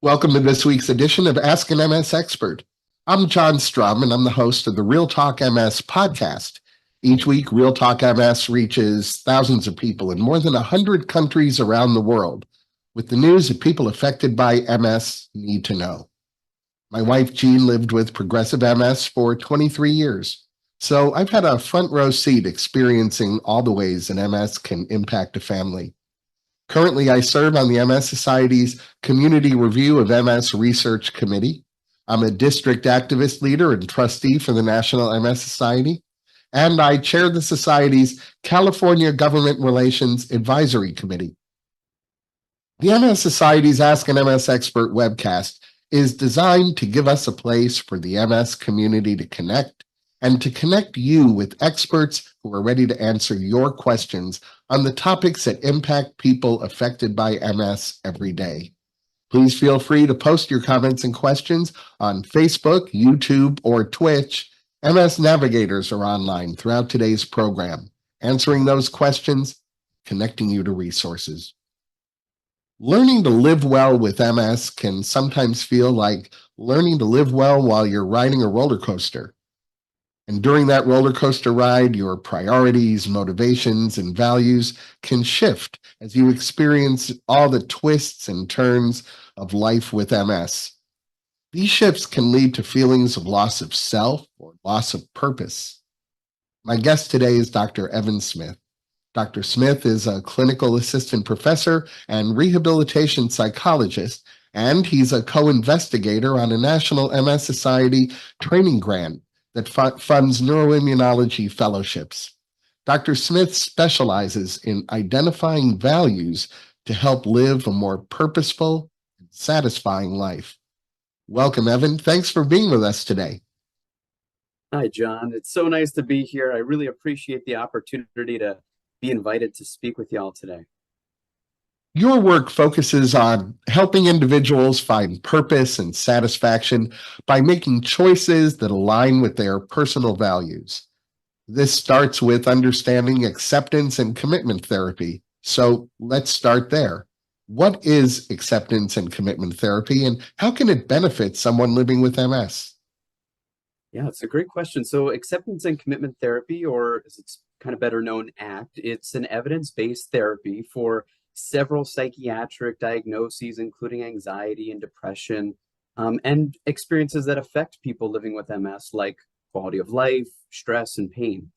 Welcome to this week's edition of Ask an MS Expert. I'm John Strum, and I'm the host of the Real Talk MS podcast. Each week, Real Talk MS reaches thousands of people in more than 100 countries around the world with the news that people affected by MS need to know. My wife, Jean, lived with progressive MS for 23 years, so I've had a front row seat experiencing all the ways an MS can impact a family. Currently, I serve on the MS Society's Community Review of MS Research Committee. I'm a district activist leader and trustee for the National MS Society, and I chair the Society's California Government Relations Advisory Committee. The MS Society's Ask an MS Expert webcast is designed to give us a place for the MS community to connect and to connect you with experts who are ready to answer your questions on the topics that impact people affected by MS every day. Please feel free to post your comments and questions on Facebook, YouTube, or Twitch. MS Navigators are online throughout today's program, answering those questions, connecting you to resources. Learning to live well with MS can sometimes feel like learning to live well while you're riding a roller coaster. And during that roller coaster ride, your priorities, motivations, and values can shift as you experience all the twists and turns of life with MS. These shifts can lead to feelings of loss of self or loss of purpose. My guest today is Dr. Evan Smith. Dr. Smith is a clinical assistant professor and rehabilitation psychologist, and he's a co-investigator on a National MS Society training grant that funds neuroimmunology fellowships. Dr. Smith specializes in identifying values to help live a more purposeful and satisfying life. Welcome, Evan. Thanks for being with us today. Hi, John. It's so nice to be here. I really appreciate the opportunity to be invited to speak with y'all today. Your work focuses on helping individuals find purpose and satisfaction by making choices that align with their personal values. This starts with understanding acceptance and commitment therapy. So let's start there. What is acceptance and commitment therapy, and how can it benefit someone living with MS? Yeah, it's a great question. So acceptance and commitment therapy, or as it's kind of better known, ACT, it's an evidence-based therapy for several psychiatric diagnoses, including anxiety and depression, and experiences that affect people living with MS, like quality of life, stress, and pain.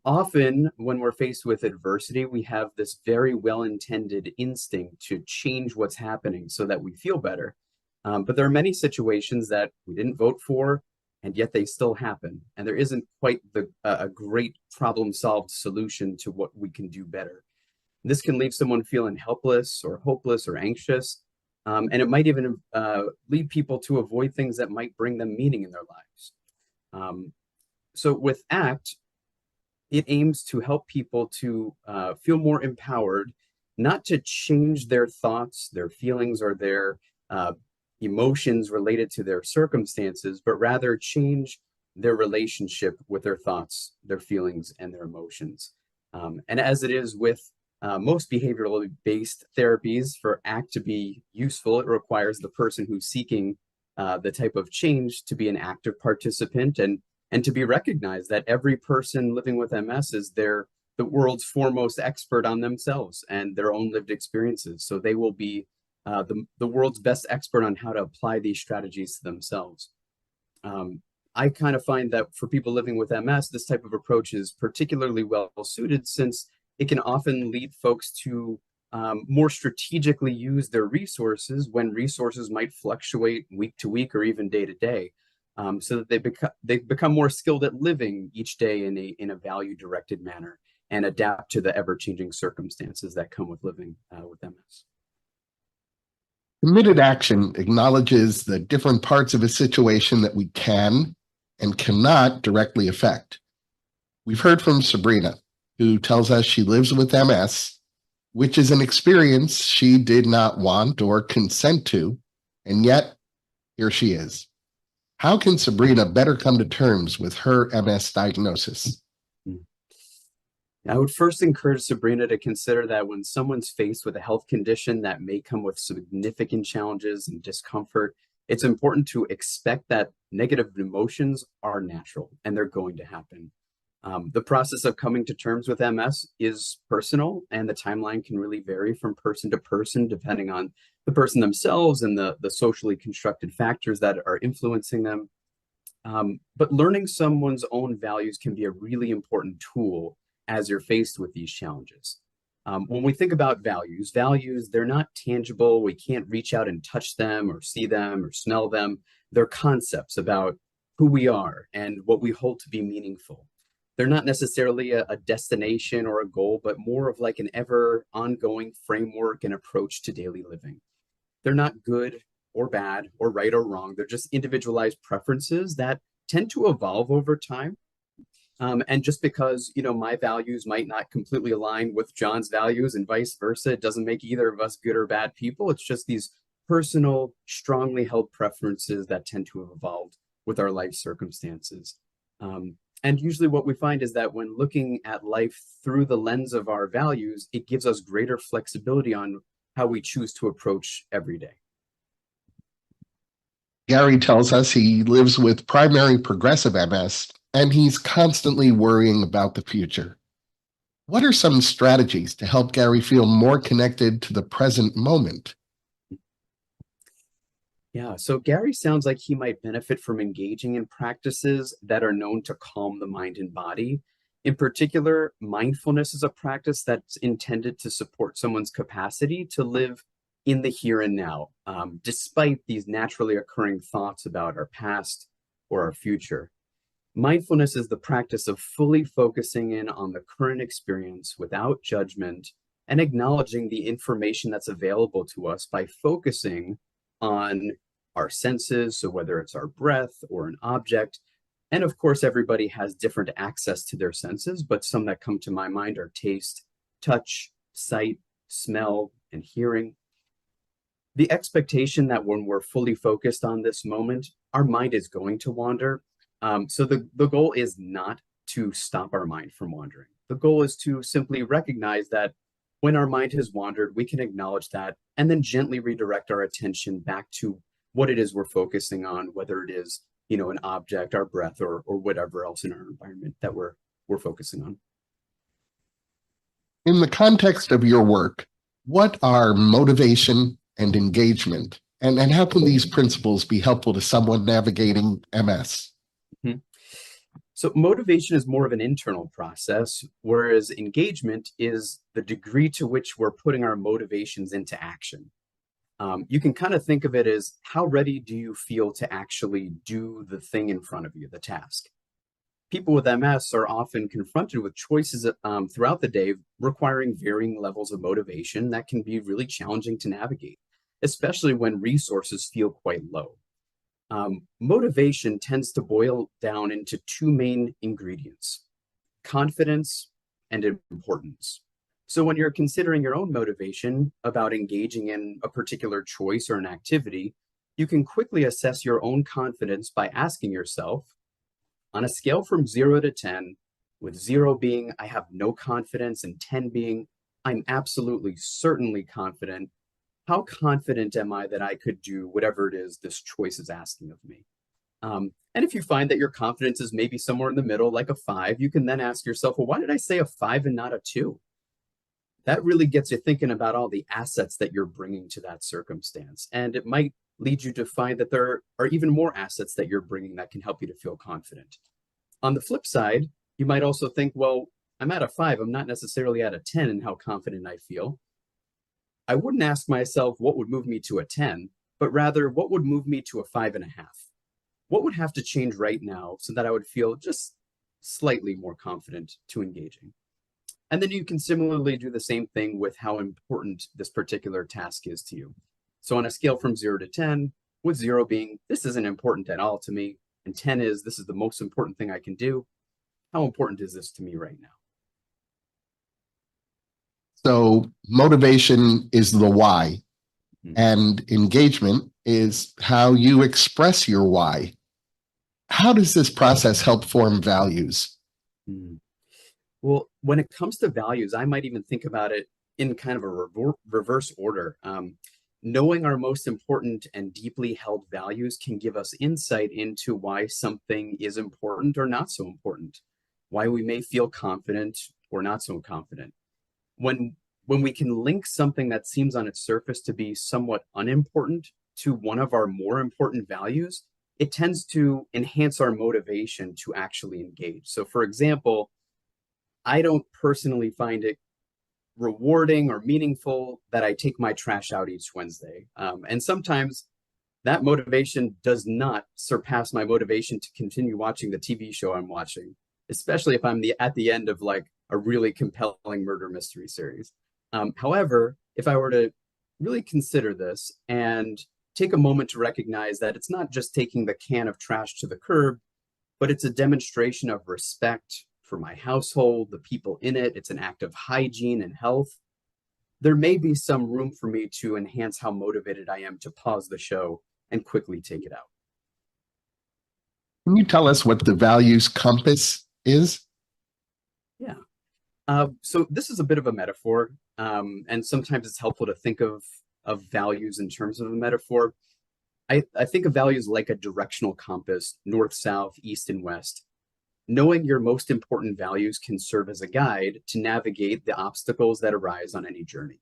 Often, when we're faced with adversity, we have this very well-intended instinct to change what's happening so that we feel better. But there are many situations that we didn't vote for, and yet they still happen. And there isn't quite a great problem-solved solution to what we can do better. This can leave someone feeling helpless or hopeless or anxious, and it might even lead people to avoid things that might bring them meaning in their lives. So with ACT, it aims to help people to feel more empowered, not to change their thoughts, their feelings, or their emotions related to their circumstances, but rather change their relationship with their thoughts, their feelings, and their emotions. And as it is with most behaviorally based therapies, for ACT to be useful, it requires the person who's seeking the type of change to be an active participant and to be recognized that every person living with MS is the world's foremost expert on themselves and their own lived experiences. So they will be the world's best expert on how to apply these strategies to themselves. I kind of find that for people living with MS, this type of approach is particularly well suited, since it can often lead folks to more strategically use their resources when resources might fluctuate week to week or even day to day, so that they become more skilled at living each day in a value-directed manner and adapt to the ever-changing circumstances that come with living with MS. Committed action acknowledges the different parts of a situation that we can and cannot directly affect. We've heard from Sabrina, who tells us she lives with MS, which is an experience she did not want or consent to, and yet here she is. How can Sabrina better come to terms with her MS diagnosis? I would first encourage Sabrina to consider that when someone's faced with a health condition that may come with significant challenges and discomfort, it's important to expect that negative emotions are natural and they're going to happen. The process of coming to terms with MS is personal, and the timeline can really vary from person to person, depending on the person themselves and the socially constructed factors that are influencing them. But learning someone's own values can be a really important tool as you're faced with these challenges. When we think about values, they're not tangible. We can't reach out and touch them or see them or smell them. They're concepts about who we are and what we hold to be meaningful. They're not necessarily a destination or a goal, but more of like an ever ongoing framework and approach to daily living. They're not good or bad or right or wrong. They're just individualized preferences that tend to evolve over time. And just because, my values might not completely align with John's values and vice versa, it doesn't make either of us good or bad people. It's just these personal, strongly held preferences that tend to have evolved with our life circumstances. And usually what we find is that when looking at life through the lens of our values, it gives us greater flexibility on how we choose to approach every day. Gary tells us he lives with primary progressive MS and he's constantly worrying about the future. What are some strategies to help Gary feel more connected to the present moment? Yeah, so Gary sounds like he might benefit from engaging in practices that are known to calm the mind and body. In particular, mindfulness is a practice that's intended to support someone's capacity to live in the here and now, despite these naturally occurring thoughts about our past or our future. Mindfulness is the practice of fully focusing in on the current experience without judgment and acknowledging the information that's available to us by focusing on our senses. So whether it's our breath or an object, and of course, everybody has different access to their senses, but some that come to my mind are taste, touch, sight, smell, and hearing. The expectation that when we're fully focused on this moment, our mind is going to wander. So the goal is not to stop our mind from wandering. The goal is to simply recognize that when our mind has wandered, we can acknowledge that and then gently redirect our attention back to what it is we're focusing on, whether it is, an object, our breath, or whatever else in our environment that we're focusing on. In the context of your work, what are motivation and engagement? And how can these principles be helpful to someone navigating MS? Mm-hmm. So motivation is more of an internal process, whereas engagement is the degree to which we're putting our motivations into action. You can kind of think of it as how ready do you feel to actually do the thing in front of you, the task. People with MS are often confronted with choices throughout the day requiring varying levels of motivation that can be really challenging to navigate, especially when resources feel quite low. Motivation tends to boil down into two main ingredients: confidence and importance. So when you're considering your own motivation about engaging in a particular choice or an activity, you can quickly assess your own confidence by asking yourself, on a scale from 0 to 10, with 0 being I have no confidence and 10 being I'm absolutely certainly confident, how confident am I that I could do whatever it is this choice is asking of me? And if you find that your confidence is maybe somewhere in the middle, like a 5, you can then ask yourself, well, why did I say a 5 and not a 2? That really gets you thinking about all the assets that you're bringing to that circumstance. And it might lead you to find that there are even more assets that you're bringing that can help you to feel confident. On the flip side, you might also think, well, I'm at a 5. I'm not necessarily at a 10 in how confident I feel. I wouldn't ask myself what would move me to a 10, but rather what would move me to a 5.5? What would have to change right now so that I would feel just slightly more confident to engaging? And then you can similarly do the same thing with how important this particular task is to you. So on a scale from 0 to 10, with 0 being this isn't important at all to me, and 10 is this is the most important thing I can do, how important is this to me right now? So motivation is the why, and engagement is how you express your why. How does this process help form values? Well, when it comes to values, I might even think about it in kind of a reverse order. Knowing our most important and deeply held values can give us insight into why something is important or not so important, why we may feel confident or not so confident. When when we can link something that seems on its surface to be somewhat unimportant to one of our more important values, it tends to enhance our motivation to actually engage. So, for example, I don't personally find it rewarding or meaningful that I take my trash out each Wednesday. And sometimes that motivation does not surpass my motivation to continue watching the TV show I'm watching, especially if I'm at the end of like a really compelling murder mystery series. However, if I were to really consider this and take a moment to recognize that it's not just taking the can of trash to the curb, but it's a demonstration of respect for my household, the people in it. It's an act of hygiene and health. There may be some room for me to enhance how motivated I am to pause the show and quickly take it out. Can you tell us what the values compass is? Yeah. So this is a bit of a metaphor, and sometimes it's helpful to think of values in terms of a metaphor. I think of values like a directional compass, north, south, east, and west. Knowing your most important values can serve as a guide to navigate the obstacles that arise on any journey.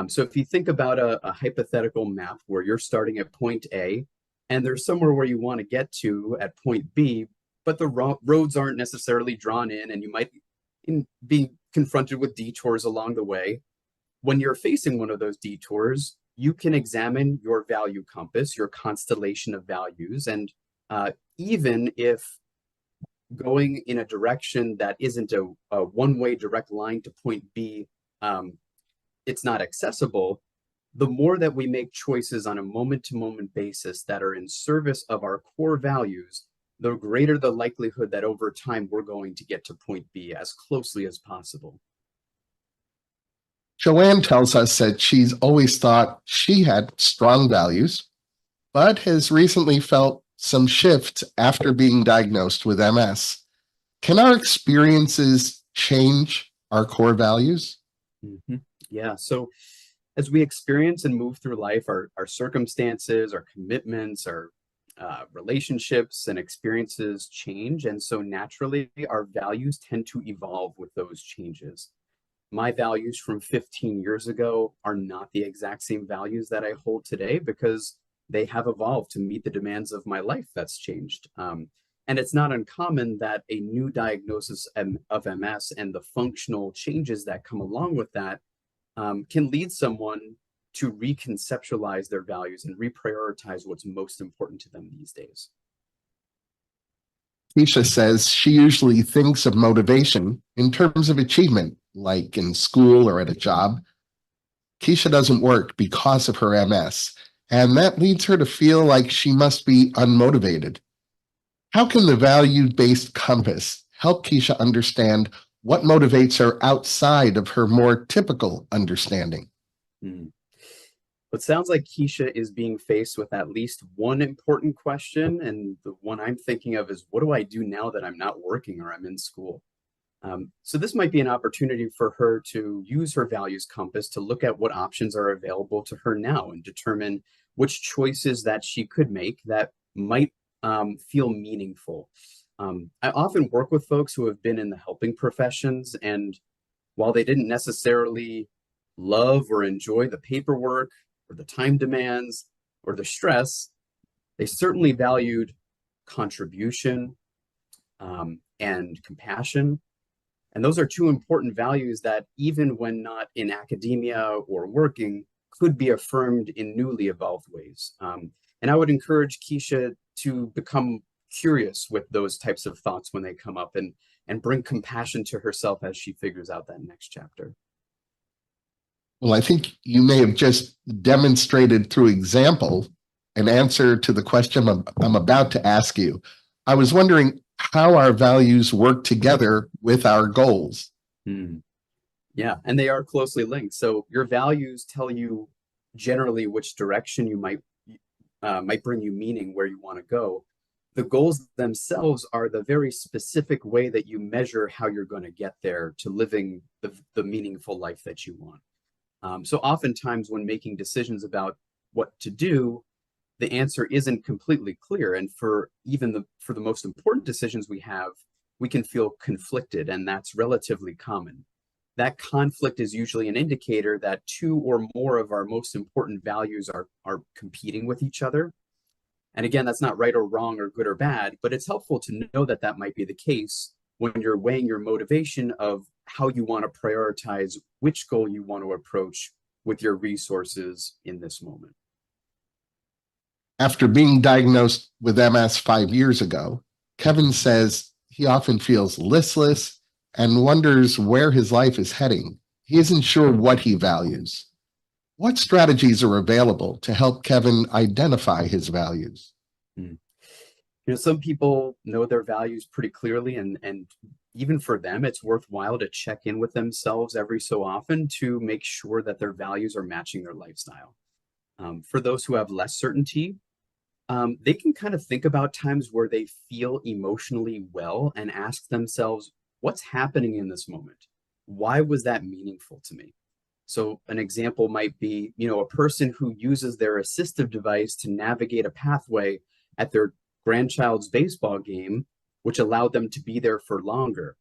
So if you think about a hypothetical map where you're starting at point A and there's somewhere where you want to get to at point B, but the roads aren't necessarily drawn in and you might be confronted with detours along the way. When you're facing one of those detours, you can examine your value compass, your constellation of values, and even if going in a direction that isn't a one-way direct line to point B, it's not accessible, the more that we make choices on a moment-to-moment basis that are in service of our core values, the greater the likelihood that over time we're going to get to point B as closely as possible. Joanne tells us that she's always thought she had strong values, but has recently felt some shift after being diagnosed with MS. Can our experiences change our core values? Mm-hmm. Yeah. So as we experience and move through life, our circumstances, our commitments, our relationships and experiences change. And so naturally, our values tend to evolve with those changes. My values from 15 years ago are not the exact same values that I hold today because they have evolved to meet the demands of my life that's changed. And it's not uncommon that a new diagnosis of MS and the functional changes that come along with that can lead someone to reconceptualize their values and reprioritize what's most important to them these days. Keisha says she usually thinks of motivation in terms of achievement, like in school or at a job. Keisha doesn't work because of her MS, and that leads her to feel like she must be unmotivated. How can the value-based compass help Keisha understand what motivates her outside of her more typical understanding? Hmm. It sounds like Keisha is being faced with at least one important question. And the one I'm thinking of is, what do I do now that I'm not working or I'm in school? So this might be an opportunity for her to use her values compass to look at what options are available to her now and determine which choices that she could make that might feel meaningful. I often work with folks who have been in the helping professions, and while they didn't necessarily love or enjoy the paperwork or the time demands or the stress, they certainly valued contribution and compassion. And those are two important values that, even when not in academia or working, could be affirmed in newly evolved ways. And I would encourage Keisha to become curious with those types of thoughts when they come up and bring compassion to herself as she figures out that next chapter. Well, I think you may have just demonstrated through example an answer to the question I'm about to ask you. I was wondering how our values work together with our goals. Hmm. Yeah, and they are closely linked. So your values tell you generally which direction you might bring you meaning where you want to go. The goals themselves are the very specific way that you measure how you're going to get there to living the meaningful life that you want. So oftentimes when making decisions about what to do, the answer isn't completely clear. And for the most important decisions we have, we can feel conflicted, and that's relatively common. That conflict is usually an indicator that two or more of our most important values are competing with each other. And again, that's not right or wrong or good or bad, but it's helpful to know that that might be the case when you're weighing your motivation of how you want to prioritize which goal you want to approach with your resources in this moment. After being diagnosed with MS 5 years ago, Kevin says he often feels listless and wonders where his life is heading. He isn't sure what he values. What strategies are available to help Kevin identify his values? Hmm. Some people know their values pretty clearly, and even for them, it's worthwhile to check in with themselves every so often to make sure that their values are matching their lifestyle. For those who have less certainty, they can kind of think about times where they feel emotionally well and ask themselves, what's happening in this moment? Why was that meaningful to me? So an example might be, a person who uses their assistive device to navigate a pathway at their grandchild's baseball game, which allowed them to be there for longer.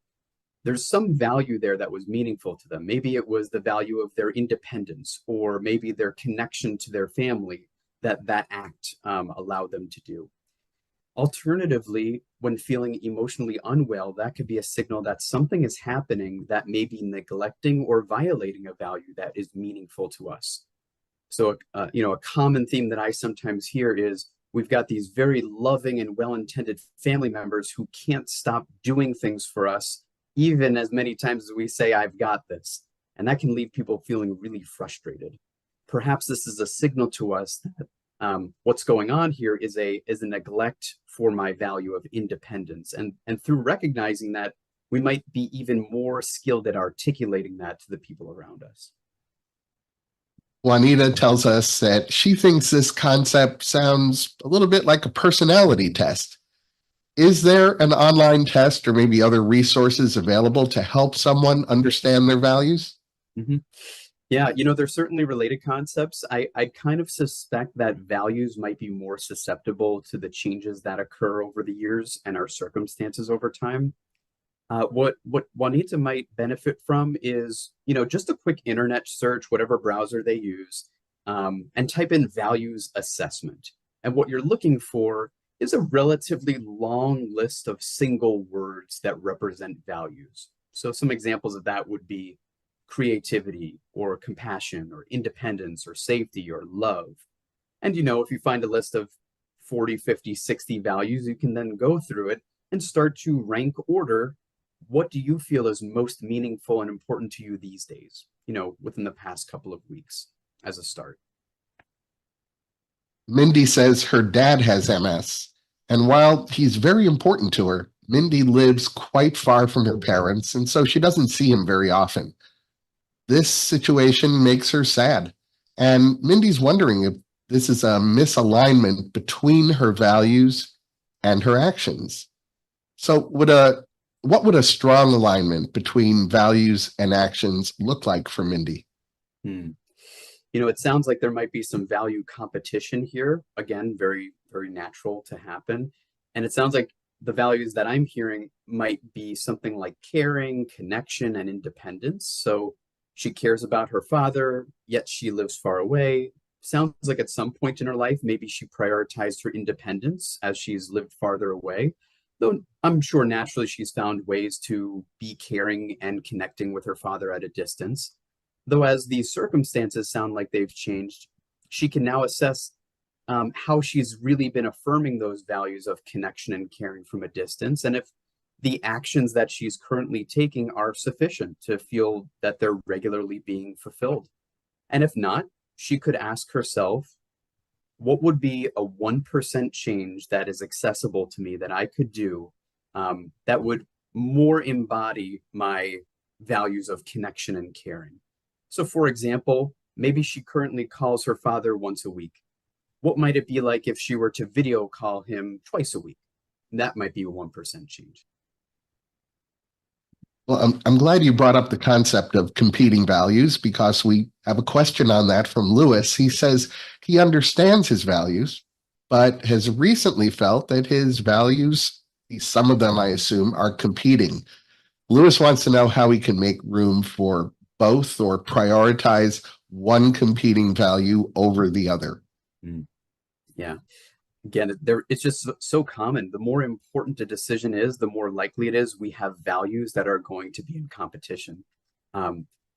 There's some value there that was meaningful to them. Maybe it was the value of their independence, or maybe their connection to their family that act allowed them to do. Alternatively, when feeling emotionally unwell, that could be a signal that something is happening that may be neglecting or violating a value that is meaningful to us. So, a common theme that I sometimes hear is we've got these very loving and well-intended family members who can't stop doing things for us, even as many times as we say, I've got this. And that can leave people feeling really frustrated. Perhaps this is a signal to us that what's going on here is a neglect for my value of independence. And through recognizing that, we might be even more skilled at articulating that to the people around us. Juanita tells us that she thinks this concept sounds a little bit like a personality test. Is there an online test or maybe other resources available to help someone understand their values? Mm-hmm. Yeah, they're certainly related concepts. I kind of suspect that values might be more susceptible to the changes that occur over the years and our circumstances over time. What Juanita might benefit from is, just a quick internet search, whatever browser they use, and type in values assessment. And what you're looking for is a relatively long list of single words that represent values. So some examples of that would be creativity or compassion or independence or safety or love. And, if you find a list of 40, 50, 60 values, you can then go through it and start to rank order. What do you feel is most meaningful and important to you these days, within the past couple of weeks as a start? Mindy says her dad has MS, and while he's very important to her, Mindy lives quite far from her parents, and so she doesn't see him very often. This situation makes her sad, and Mindy's wondering if this is a misalignment between her values and her actions. So what would a strong alignment between values and actions look like for Mindy? Hmm. It sounds like there might be some value competition here. Again, very, very natural to happen. And it sounds like the values that I'm hearing might be something like caring, connection, and independence. So she cares about her father, yet she lives far away. Sounds like at some point in her life, maybe she prioritized her independence as she's lived farther away. Though I'm sure naturally she's found ways to be caring and connecting with her father at a distance. Though as these circumstances sound like they've changed, she can now assess how she's really been affirming those values of connection and caring from a distance, and if the actions that she's currently taking are sufficient to feel that they're regularly being fulfilled. And if not, she could ask herself, what would be a 1% change that is accessible to me that I could do that would more embody my values of connection and caring? So, for example, maybe she currently calls her father once a week. What might it be like if she were to video call him twice a week? that might be a 1% change. Well, I'm glad you brought up the concept of competing values because we have a question on that from Lewis. He says he understands his values, but has recently felt that his values, some of them I assume, are competing. Lewis wants to know how he can make room for both or prioritize one competing value over the other. Mm. Yeah. Again, it's just so common. The more important a decision is, the more likely it is we have values that are going to be in competition.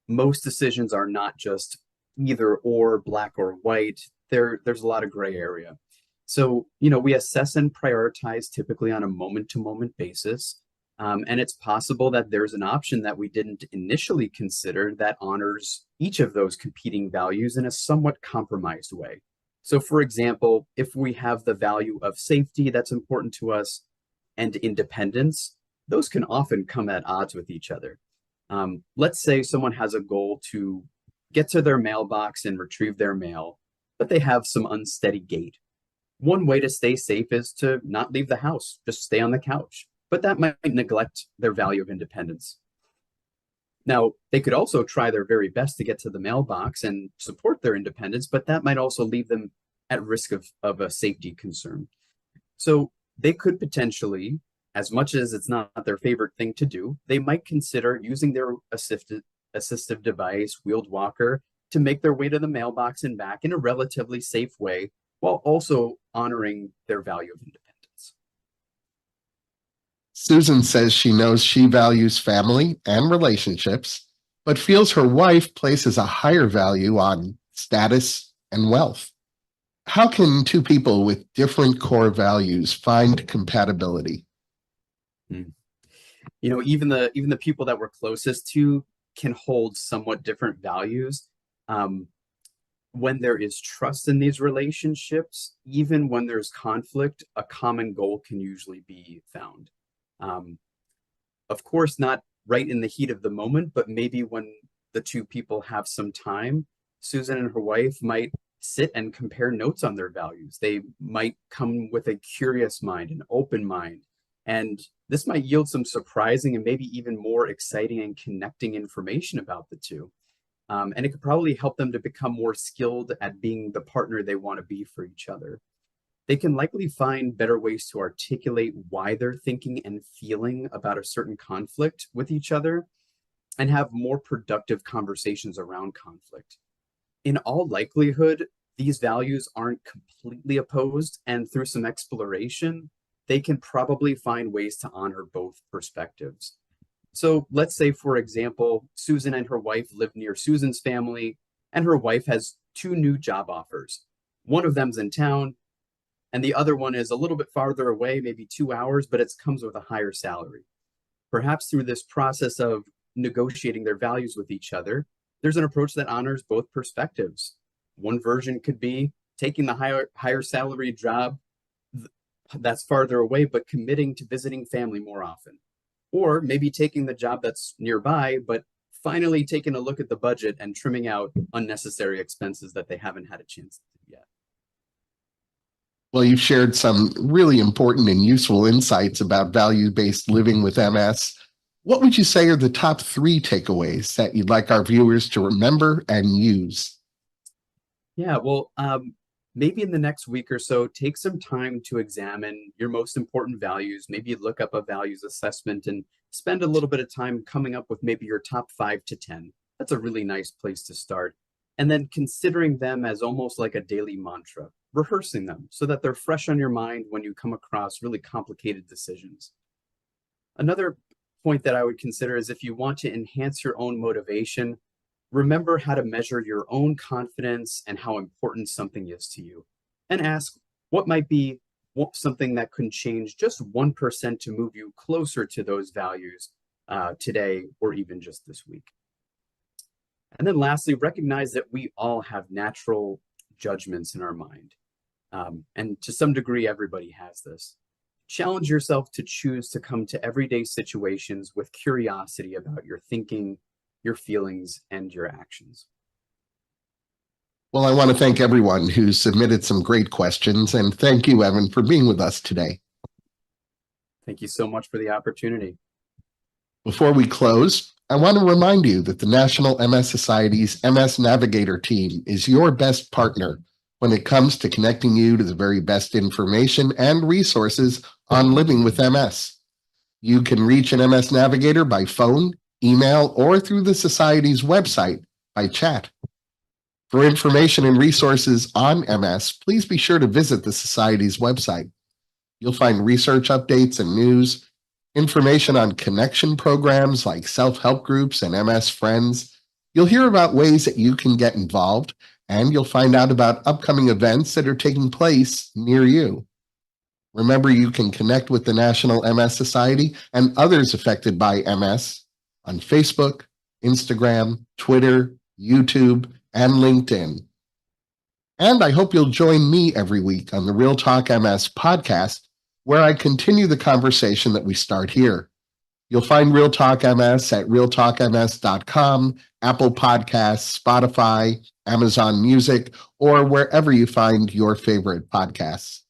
Most decisions are not just either or, black or white. There's a lot of gray area. So, we assess and prioritize typically on a moment-to-moment basis. And it's possible that there's an option that we didn't initially consider that honors each of those competing values in a somewhat compromised way. So, for example, if we have the value of safety that's important to us and independence, those can often come at odds with each other. Let's say someone has a goal to get to their mailbox and retrieve their mail, but they have some unsteady gait. One way to stay safe is to not leave the house, just stay on the couch, but that might neglect their value of independence. Now, they could also try their very best to get to the mailbox and support their independence, but that might also leave them at risk of a safety concern. So they could potentially, as much as it's not their favorite thing to do, they might consider using their assistive device, wheeled walker, to make their way to the mailbox and back in a relatively safe way, while also honoring their value of independence. Susan says she knows she values family and relationships, but feels her wife places a higher value on status and wealth. How can two people with different core values find compatibility? Even the people that we're closest to can hold somewhat different values. When there is trust in these relationships, even when there's conflict, a common goal can usually be found. Of course, not right in the heat of the moment, but maybe when the two people have some time, Susan and her wife might sit and compare notes on their values. They might come with a curious mind, an open mind, and this might yield some surprising and maybe even more exciting and connecting information about the two. And it could probably help them to become more skilled at being the partner they want to be for each other. They can likely find better ways to articulate why they're thinking and feeling about a certain conflict with each other and have more productive conversations around conflict. In all likelihood, these values aren't completely opposed, and through some exploration, they can probably find ways to honor both perspectives. So let's say, for example, Susan and her wife live near Susan's family, and her wife has two new job offers. One of them's in town, and the other one is a little bit farther away, maybe 2 hours, but it comes with a higher salary. Perhaps through this process of negotiating their values with each other, there's an approach that honors both perspectives. One version could be taking the higher salary job that's farther away, but committing to visiting family more often. Or maybe taking the job that's nearby, but finally taking a look at the budget and trimming out unnecessary expenses that they haven't had a chance to do yet. Well, you've shared some really important and useful insights about value-based living with MS. What would you say are the top 3 takeaways that you'd like our viewers to remember and use? Yeah, well, maybe in the next week or so, take some time to examine your most important values. Maybe look up a values assessment and spend a little bit of time coming up with maybe your top 5 to 10. That's a really nice place to start. And then considering them as almost like a daily mantra, rehearsing them so that they're fresh on your mind when you come across really complicated decisions. Another point that I would consider is if you want to enhance your own motivation, remember how to measure your own confidence and how important something is to you. And ask what might be something that could change just 1% to move you closer to those values today or even just this week. And then lastly, recognize that we all have natural judgments in our mind. And to some degree, everybody has this. Challenge yourself to choose to come to everyday situations with curiosity about your thinking, your feelings, and your actions. Well, I want to thank everyone who submitted some great questions, and thank you, Evan, for being with us today. Thank you so much for the opportunity. Before we close, I want to remind you that the National MS Society's MS Navigator team is your best partner when it comes to connecting you to the very best information and resources on living with MS. You can reach an MS Navigator by phone, email, or through the Society's website by chat. For information and resources on MS, please be sure to visit the Society's website. You'll find research updates and news, information on connection programs like self-help groups and MS Friends. You'll hear about ways that you can get involved, and you'll find out about upcoming events that are taking place near you. Remember, you can connect with the National MS Society and others affected by MS on Facebook, Instagram, Twitter, YouTube, and LinkedIn. And I hope you'll join me every week on the Real Talk MS podcast, where I continue the conversation that we start here. You'll find Real Talk MS at realtalkms.com, Apple Podcasts, Spotify, Amazon Music, or wherever you find your favorite podcasts.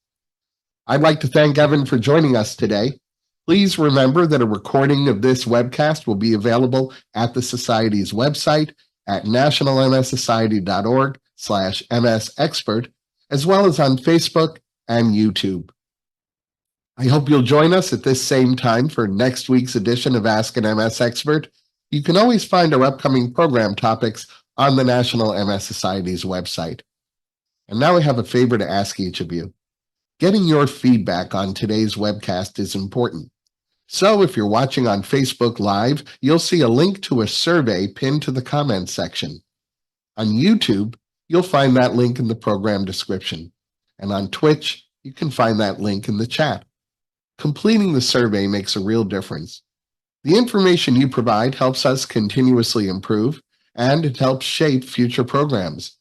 I'd like to thank Evan for joining us today. Please remember that a recording of this webcast will be available at the Society's website at nationalmssociety.org/MSexpert, as well as on Facebook and YouTube. I hope you'll join us at this same time for next week's edition of Ask an MS Expert. You can always find our upcoming program topics on the National MS Society's website. And now I have a favor to ask each of you. Getting your feedback on today's webcast is important. So if you're watching on Facebook Live, you'll see a link to a survey pinned to the comments section. On YouTube, you'll find that link in the program description. And on Twitch, you can find that link in the chat. Completing the survey makes a real difference. The information you provide helps us continuously improve, and it helps shape future programs.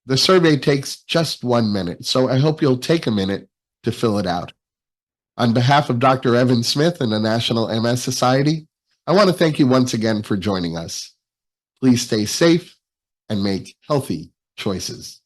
The survey takes just 1 minute, so I hope you'll take a minute to fill it out. On behalf of Dr. Evan Smith and the National MS Society, I want to thank you once again for joining us. Please stay safe and make healthy choices.